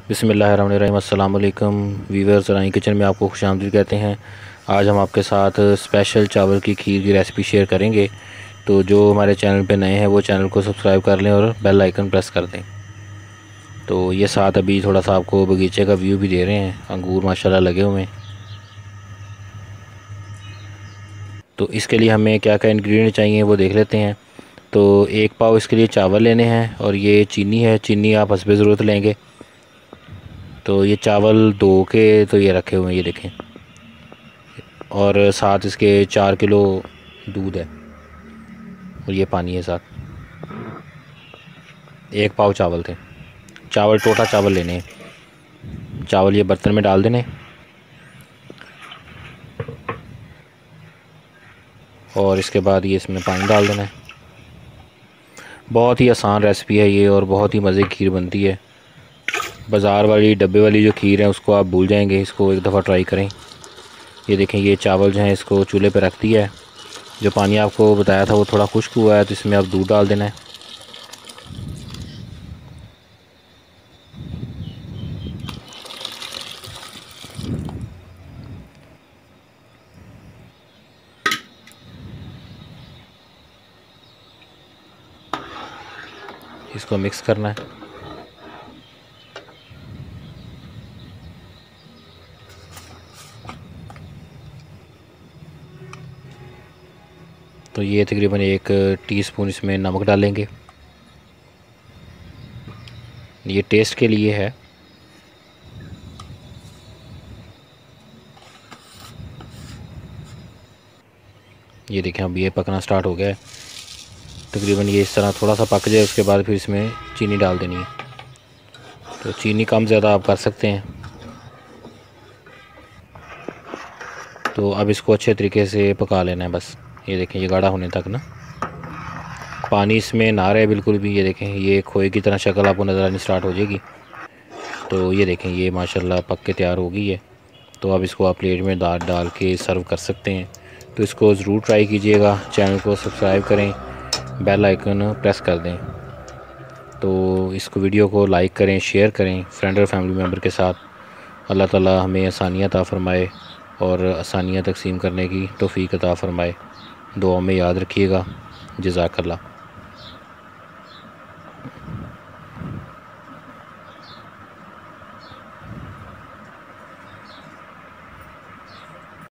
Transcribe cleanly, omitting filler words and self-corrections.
बिस्मिल्लाहिर्रहमानिर्रहीम। अस्सलाम वालेकुम वीवर्स, रानी किचन में आपको खुशामदीद कहते हैं। आज हम आपके साथ स्पेशल चावल की खीर की रेसिपी शेयर करेंगे। तो जो हमारे चैनल पे नए हैं वो चैनल को सब्सक्राइब कर लें और बेल आइकन प्रेस कर दें। तो ये साथ अभी थोड़ा सा आपको बगीचे का व्यू भी दे रहे हैं। अंगूर माशाल्लाह लगे हुए हैं। तो इसके लिए हमें क्या क्या इंग्रेडिएंट चाहिए वो देख लेते हैं। तो 1 पाव इसके लिए चावल लेने हैं और ये चीनी है। चीनी आप हस्बे ज़रूरत लेंगे। तो ये चावल धो के तो ये रखे हुए हैं, ये देखें। और साथ इसके 4 किलो दूध है और ये पानी है साथ। 1 पाव चावल थे। चावल टोटा चावल लेने हैं। चावल ये बर्तन में डाल देने और इसके बाद ये इसमें पानी डाल देना है। बहुत ही आसान रेसिपी है ये और बहुत ही मज़े की खीर बनती है। बाज़ार वाली डब्बे वाली जो खीर है उसको आप भूल जाएंगे। इसको एक दफ़ा ट्राई करें। ये देखें, ये चावल जो है इसको चूल्हे पे रख दिया है। जो पानी आपको बताया था वो थोड़ा खुश्क हुआ है तो इसमें आप दूध डाल देना है। इसको मिक्स करना है। तो ये तकरीबन 1 टीस्पून इसमें नमक डालेंगे। ये टेस्ट के लिए है। ये देखें, अब ये पकना स्टार्ट हो गया है। तकरीबन ये इस तरह थोड़ा सा पक जाए उसके बाद फिर इसमें चीनी डाल देनी है। तो चीनी कम ज़्यादा आप कर सकते हैं। तो अब इसको अच्छे तरीके से पका लेना है बस। ये देखें, ये गाढ़ा होने तक ना। पानी इसमें ना रहे बिल्कुल भी। ये देखें, ये खोए की तरह शक्ल आपको नज़र आनी स्टार्ट हो जाएगी। तो ये देखें, ये माशाल्लाह पक के तैयार हो गई है। तो अब इसको आप प्लेट में डाल के सर्व कर सकते हैं। तो इसको ज़रूर ट्राई कीजिएगा। चैनल को सब्सक्राइब करें, बेल आइकन प्रेस कर दें। तो इसको वीडियो को लाइक करें, शेयर करें फ्रेंड और फैमिली मेम्बर के साथ। अल्लाह ताला हमें आसानियाँ अता फ़रमाए और आसानियाँ तकसीम करने की तौफ़ीक अता फ़रमाए। दुआ में याद रखिएगा। जज़ाकल्लाह।